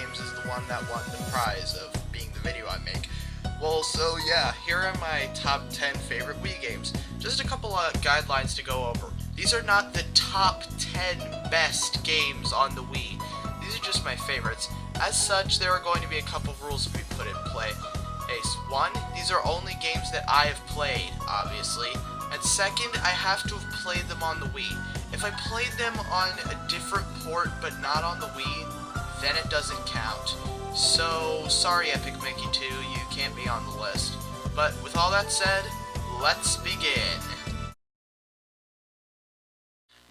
games is the one that won the prize of being the video I make. Well, so yeah, here are my top 10 favorite Wii games. Just a couple of guidelines to go over. These are not the top 10 best games on the Wii. These are just my favorites. As such, there are going to be a couple of rules to be put in play. One, these are only games that I have played, obviously. And second, I have to have played them on the Wii. If I played them on a different port but not on the Wii, then it doesn't count. So, sorry Epic Mickey 2, you can't be on the list. But with all that said, let's begin.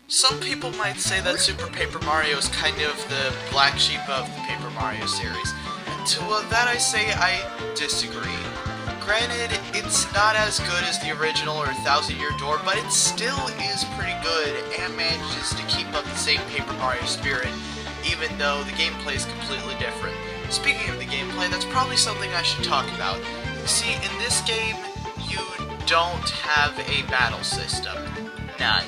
Some people might say that Super Paper Mario is kind of the black sheep of the Paper Mario series. And to that I say I disagree. Granted, it's not as good as the original or Thousand Year Door, but it still is pretty good and manages to keep up the same Paper Mario spirit, even though the gameplay is completely different. Speaking of the gameplay, that's probably something I should talk about. See, in this game, you don't have a battle system. None.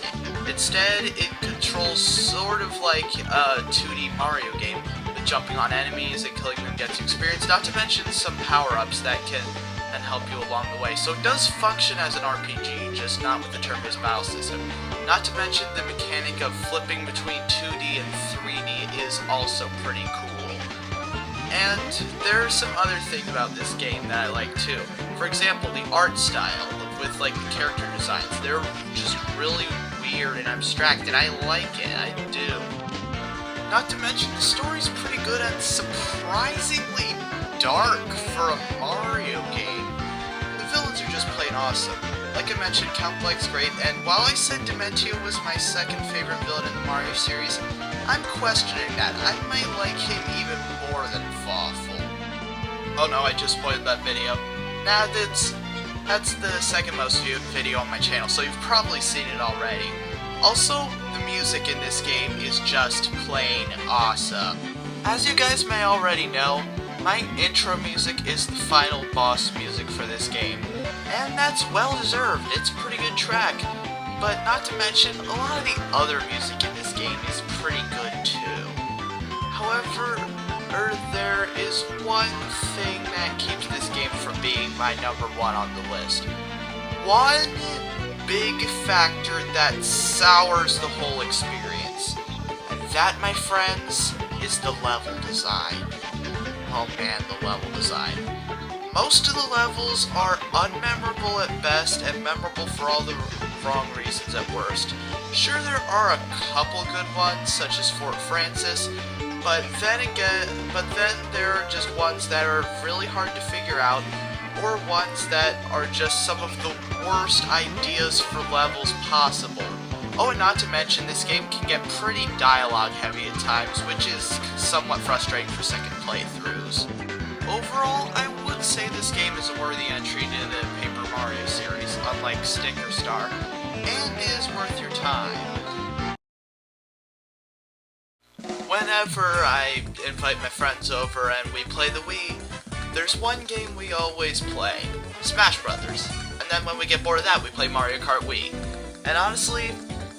Instead, it controls sort of like a 2D Mario game, with jumping on enemies and killing them gets experience, not to mention some power-ups that can help you along the way. So it does function as an RPG, just not with the turn-based battle system. Not to mention the mechanic of flipping between 2D and 3D is also pretty cool. And there's some other things about this game that I like too. For example, the art style with like the character designs. They're just really weird and abstract, and I like it. I do. Not to mention the story's pretty good and surprisingly dark for a Mario game. The villains are just plain awesome. Like I mentioned, Count Blank's great, and while I said Dementio was my second favorite villain in the Mario series, I'm questioning that. I might like him even more than Fawful. Oh no, I just spoiled that video. Nah, that's the second most viewed video on my channel, so you've probably seen it already. Also, the music in this game is just plain awesome. As you guys may already know, my intro music is the final boss music for this game, and that's well deserved. It's a pretty good track, but not to mention, a lot of the other music in this game is pretty good too. However, there is one thing that keeps this game from being my number one on the list. One big factor that sours the whole experience, and that, my friends, is the level design. Oh man, the level design. Most of the levels are unmemorable at best and memorable for all the wrong reasons at worst. Sure, there are a couple good ones, such as Fort Francis, but then there are just ones that are really hard to figure out, or ones that are just some of the worst ideas for levels possible. Oh, and not to mention, this game can get pretty dialogue heavy at times, which is somewhat frustrating for second playthroughs. Overall, I would say this game is a worthy entry to the Paper Mario series, unlike Sticker Star, and is worth your time. Whenever I invite my friends over and we play the Wii, there's one game we always play, Smash Brothers. And then when we get bored of that, we play Mario Kart Wii. And honestly,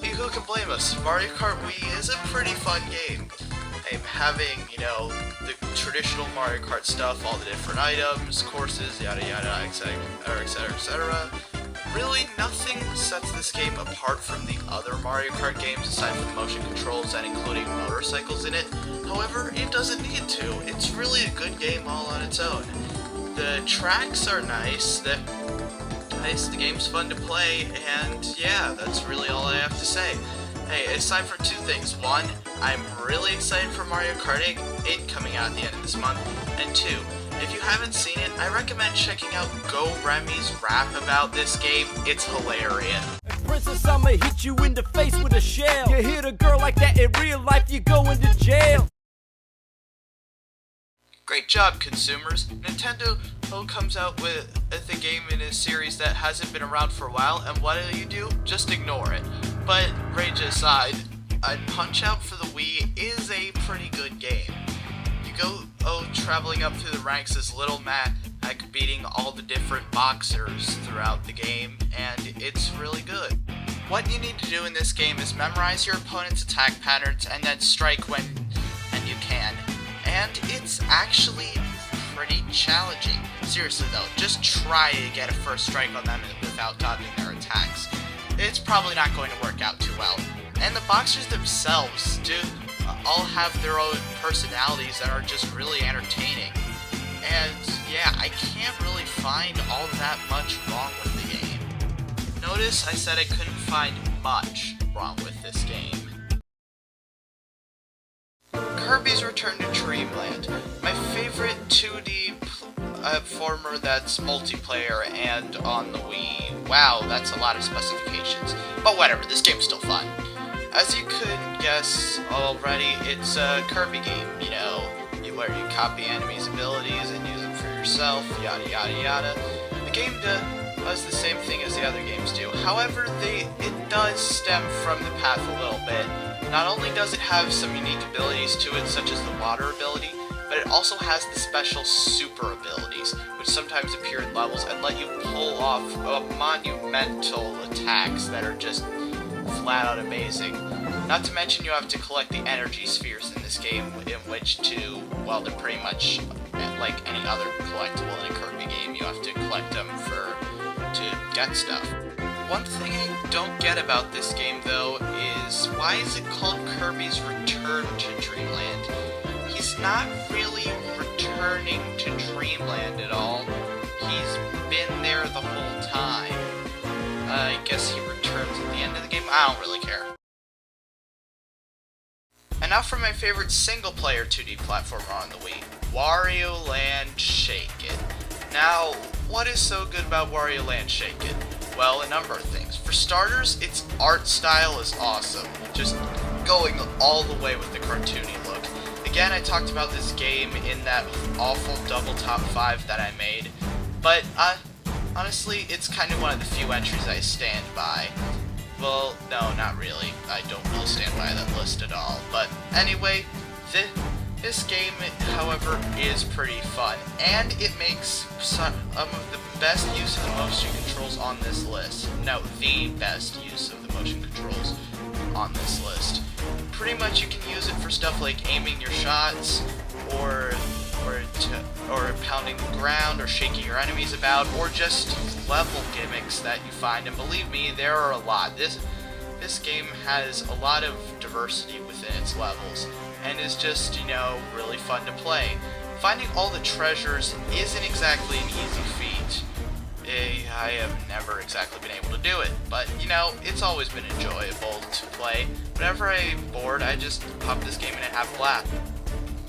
who can blame us? Mario Kart Wii is a pretty fun game. Having, you know, the traditional Mario Kart stuff, all the different items, courses, yada yada, etc, etc, etc. Really, nothing sets this game apart from the other Mario Kart games aside from the motion controls and including motorcycles in it. However, it doesn't need to. It's really a good game all on its own. The tracks are nice, the game's fun to play, and yeah, that's really all I have to say. Hey, aside from two things. One, I'm really excited for Mario Kart 8 coming out at the end of this month, and two, if you haven't seen it, I recommend checking out Go Remy's rap about this game. It's hilarious. Princess, I'ma hit you in the face with a shell. You hit a girl like that in real life, you go into jail. Great job, consumers. Nintendo comes out with a game in a series that hasn't been around for a while, and what do? Just ignore it. But, rage aside, Punch-Out for the Wii is a pretty good game. You go traveling up through the ranks as Little Mac, beating all the different boxers throughout the game, and it's really good. What you need to do in this game is memorize your opponent's attack patterns and then strike when you can. and it's actually pretty challenging. Seriously though, just try to get a first strike on them without dodging their attacks. It's probably not going to work out too well. And the boxers themselves do all have their own personalities that are just really entertaining. And yeah, I can't really find all that much wrong with the game. Notice I said I couldn't find much wrong with this game. Kirby's Return to Dreamland, my favorite 2D platformer that's multiplayer and on the Wii. Wow, that's a lot of specifications. But whatever, this game's still fun. As you could guess already, it's a Kirby game, you know, where you copy enemies' abilities and use them for yourself, yada yada yada. The game does the same thing as the other games do. However, it does stem from the path a little bit. Not only does it have some unique abilities to it, such as the water ability, but it also has the special super abilities, which sometimes appear in levels and let you pull off monumental attacks that are just flat out amazing. Not to mention you have to collect the energy spheres in this game, in which to, well, they're pretty much like any other collectible in a Kirby game. You have to collect them to get stuff. One thing I don't get about this game, though, is why is it called Kirby's Return to Dreamland? He's not really returning to Dreamland at all. He's been there the whole time. I guess he returns at the end of the game. I don't really care. And now for my favorite single-player 2D platformer on the Wii, Wario Land Shake It. Now, what is so good about Wario Land Shake It? Well, a number of things. For starters, its art style is awesome, just going all the way with the cartoony look. Again, I talked about this game in that awful double top 5 that I made, but honestly, it's kind of one of the few entries I stand by. Well, no, not really. I don't really stand by that list at all. But anyway, this game, however, is pretty fun, and it makes some of the best use of the motion controls on this list. No, the best use of the motion controls on this list. Pretty much you can use it for stuff like aiming your shots, or pounding the ground, or shaking your enemies about, or just level gimmicks that you find, and believe me, there are a lot. This game has a lot of diversity within its levels, and is just, you know, really fun to play. Finding all the treasures isn't exactly an easy feat. I have never exactly been able to do it, but, you know, it's always been enjoyable to play. Whenever I'm bored, I just pop this game in and have a blast.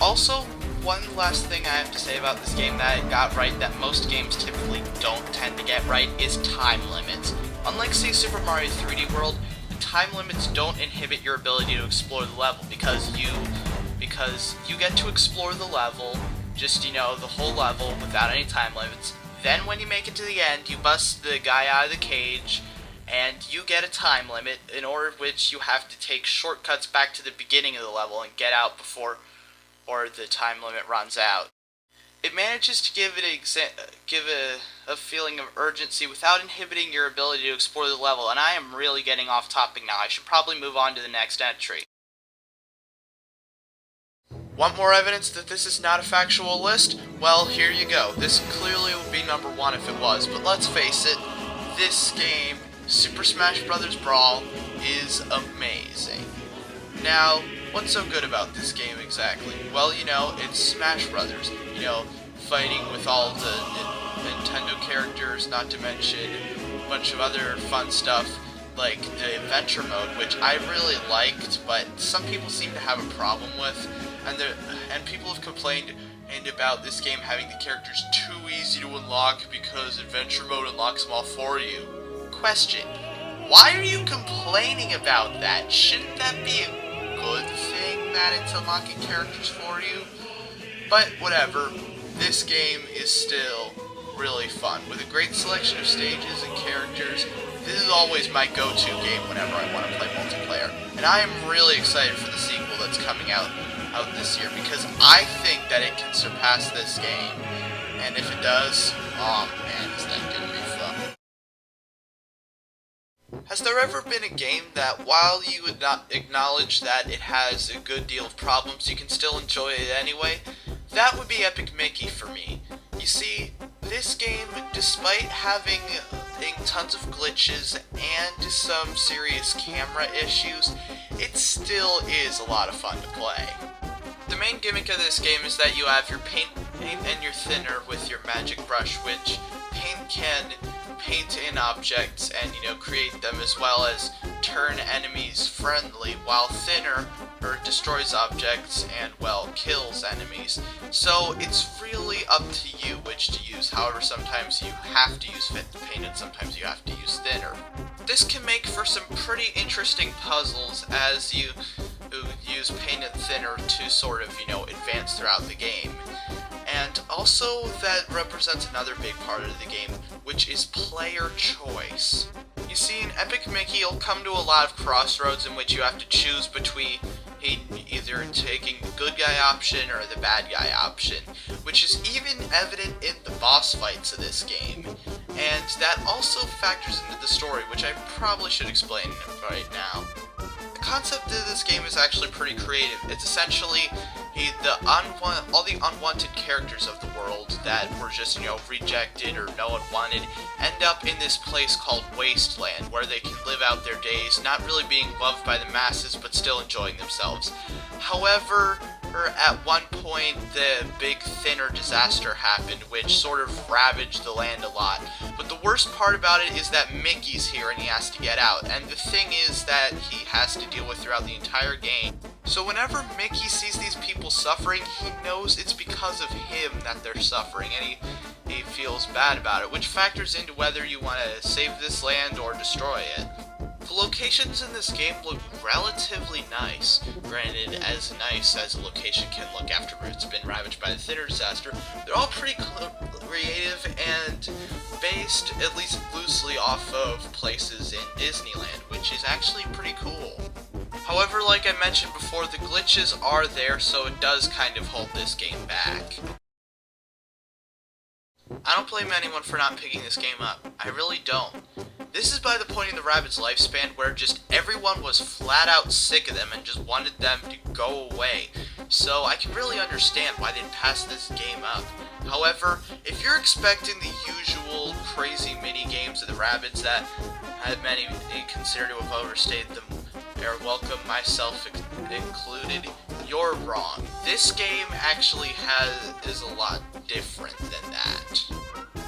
Also, one last thing I have to say about this game that I got right that most games typically don't tend to get right is time limits. Unlike, say, Super Mario 3D World, the time limits don't inhibit your ability to explore the level because you get to explore the level, just, you know, the whole level without any time limits. Then when you make it to the end, you bust the guy out of the cage, and you get a time limit, in order of which you have to take shortcuts back to the beginning of the level and get out before the time limit runs out. It manages to give a feeling of urgency without inhibiting your ability to explore the level, and I am really getting off topic now. I should probably move on to the next entry. Want more evidence that this is not a factual list? Well, here you go. This clearly would be number 1 if it was, but let's face it, this game, Super Smash Bros. Brawl, is amazing. Now, what's so good about this game exactly? Well, you know, it's Smash Brothers. You know, fighting with all the Nintendo characters, not to mention a bunch of other fun stuff like the adventure mode, which I really liked, but some people seem to have a problem with, and people have complained about this game having the characters too easy to unlock because adventure mode unlocks them all for you. Question: why are you complaining about that? Shouldn't that be a good thing that it's unlocking characters for you? But whatever, this game is still really fun, with a great selection of stages and characters. This is always my go-to game whenever I want to play multiplayer, and I am really excited for the sequel that's coming out this year, because I think that it can surpass this game, and if it does, oh man, is that gonna be fun. Has there ever been a game that, while you would not acknowledge that it has a good deal of problems, you can still enjoy it anyway? That would be Epic Mickey for me. You see, this game, despite having tons of glitches and some serious camera issues, it still is a lot of fun to play. The main gimmick of this game is that you have your paint and your thinner with your magic brush, which paint can paint in objects and, create them, as well as turn enemies friendly, while thinner destroys objects and, well, kills enemies. So it's really up to you which to use. However, sometimes you have to use paint and sometimes you have to use thinner. This can make for some pretty interesting puzzles as you use paint and thinner to sort of, advance throughout the game. And also that represents another big part of the game, which is player choice. You see, in Epic Mickey, you'll come to a lot of crossroads in which you have to choose between either taking the good guy option or the bad guy option, which is even evident in the boss fights of this game. And that also factors into the story, which I probably should explain right now. The concept of this game is actually pretty creative. It's essentially all the unwanted characters of the world that were just, rejected or no one wanted, end up in this place called Wasteland, where they can live out their days, not really being loved by the masses, but still enjoying themselves. However, at one point, the big thinner disaster happened, which sort of ravaged the land a lot. But the worst part about it is that Mickey's here and he has to get out, and the thing is that he has to deal with throughout the entire game. So whenever Mickey sees these people suffering, he knows it's because of him that they're suffering, and he feels bad about it, which factors into whether you want to save this land or destroy it. The locations in this game look relatively nice. Granted, as nice as a location can look after it's been ravaged by the thinner disaster, they're all pretty creative and based, at least loosely, off of places in Disneyland, which is actually pretty cool. However, like I mentioned before, the glitches are there, so it does kind of hold this game back. I don't blame anyone for not picking this game up. I really don't. This is by the point in the rabbit's lifespan where just everyone was flat out sick of them and just wanted them to go away. So I can really understand why they'd pass this game up. However, if you're expecting the usual crazy mini games of the rabbits that many consider to have overstayed them, or welcome, myself included, you're wrong. This game actually is a lot different than that.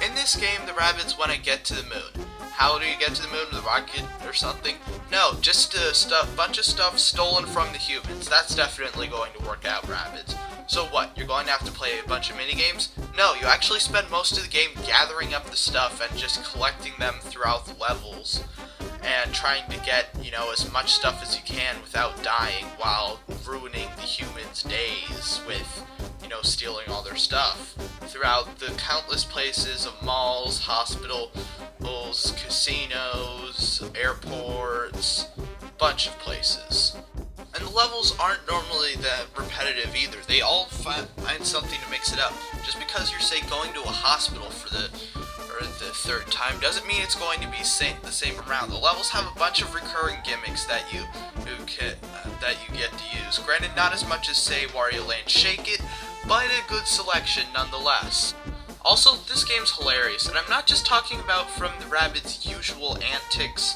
In this game, the rabbits want to get to the moon. How do you get to the moon with a rocket or something? No, just a bunch of stuff stolen from the humans. That's definitely going to work out, rabbits. So what, you're going to have to play a bunch of minigames? No, you actually spend most of the game gathering up the stuff and just collecting them throughout the levels, and trying to get, as much stuff as you can without dying while ruining the humans' days with, stealing all their stuff throughout the countless places of malls, hospitals, casinos, airports, bunch of places. And the levels aren't normally that repetitive either. They all find something to mix it up. Just because you're, say, going to a hospital for the third time doesn't mean it's going to be the same around. The levels have a bunch of recurring gimmicks that you get to use. Granted, not as much as, say, Wario Land Shake It, but a good selection nonetheless. Also, this game's hilarious, and I'm not just talking about from the rabbits' usual antics,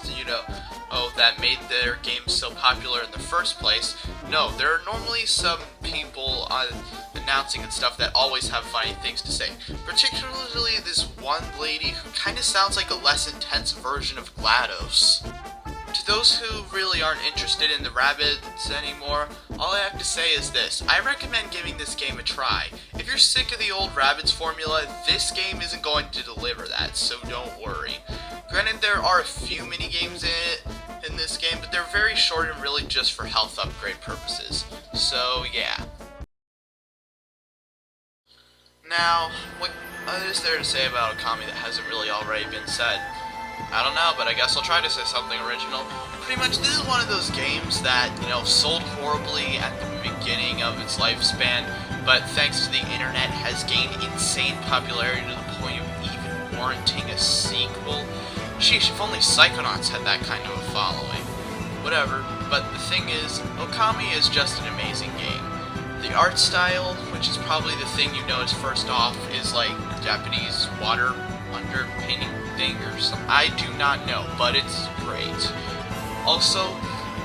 that made their game so popular in the first place. No, there are normally some people announcing and stuff that always have funny things to say. Particularly this one lady who kind of sounds like a less intense version of GLaDOS. To those who really aren't interested in the rabbits anymore, all I have to say is this: I recommend giving this game a try. If you're sick of the old rabbits formula, this game isn't going to deliver that, so don't worry. Granted, there are a few mini-games in this game, but they're very short and really just for health upgrade purposes. So, yeah. Now, what is there to say about Okami that hasn't really already been said? I don't know, but I guess I'll try to say something original. Pretty much, this is one of those games that, sold horribly at the beginning of its lifespan, but thanks to the internet has gained insane popularity to the point of even warranting a sequel. Sheesh, if only Psychonauts had that kind of a following. Whatever, but the thing is, Okami is just an amazing game. The art style, which is probably the thing you notice first off, is like Japanese water underpainting thing or something. I do not know, but it's great. Also,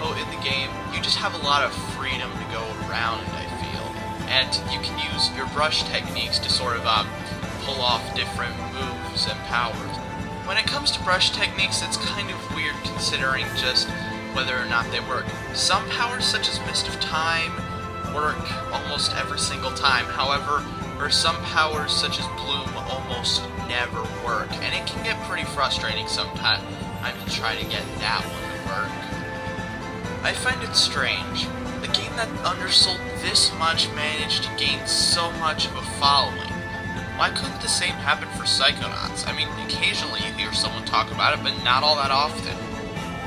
in the game, you just have a lot of freedom to go around, I feel. And you can use your brush techniques to sort of pull off different moves and powers. When it comes to brush techniques, it's kind of weird considering just whether or not they work. Some powers, such as Mist of Time, work almost every single time. However, there are some powers, such as Bloom, almost never work. And it can get pretty frustrating sometimes to try to get that one to work. I find it strange. A game that undersold this much managed to gain so much of a following. Why couldn't the same happen for Psychonauts? I mean, occasionally you hear someone talk about it, but not all that often.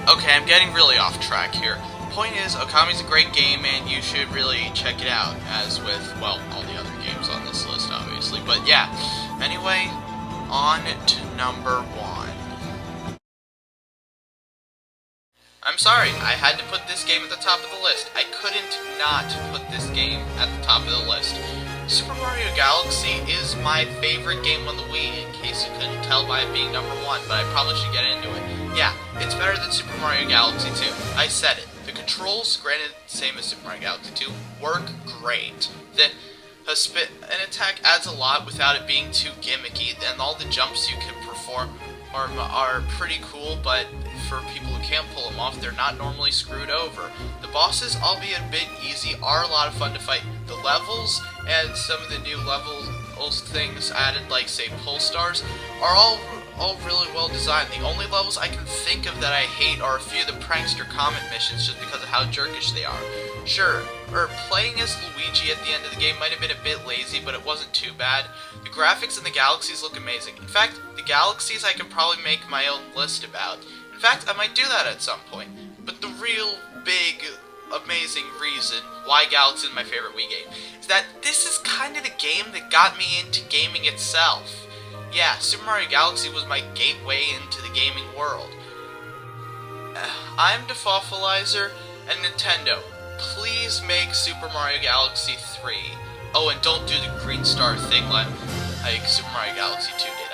Okay, I'm getting really off track here. Point is, Okami's a great game, and you should really check it out, as with, well, all the other games on this list, obviously. But yeah, anyway, on to number 1. I'm sorry, I had to put this game at the top of the list. I couldn't not put this game at the top of the list. Super Mario Galaxy is my favorite game on the Wii, in case you couldn't tell by it being number 1, but I probably should get into it. Yeah, it's better than Super Mario Galaxy 2. I said it. The controls, granted same as Super Mario Galaxy 2, work great. The spit and attack adds a lot without it being too gimmicky, and all the jumps you can perform are pretty cool, but for people who can't pull them off, they're not normally screwed over. The bosses, albeit a bit easy, are a lot of fun to fight. The levels and some of the new levels things added, like say pull stars, are all really well designed. The only levels I can think of that I hate are a few of the prankster comment missions just because of how jerkish they are. Sure, playing as Luigi at the end of the game might have been a bit lazy, but it wasn't too bad. The graphics in the galaxies look amazing. In fact, the galaxies I could probably make my own list about. In fact, I might do that at some point. But the real big, amazing reason why Galaxy is my favorite Wii game is that this is kind of the game that got me into gaming itself. Yeah, Super Mario Galaxy was my gateway into the gaming world. I'm Defoffalizer, and Nintendo, please make Super Mario Galaxy 3. Oh, and don't do the green star thing like Super Mario Galaxy 2 did.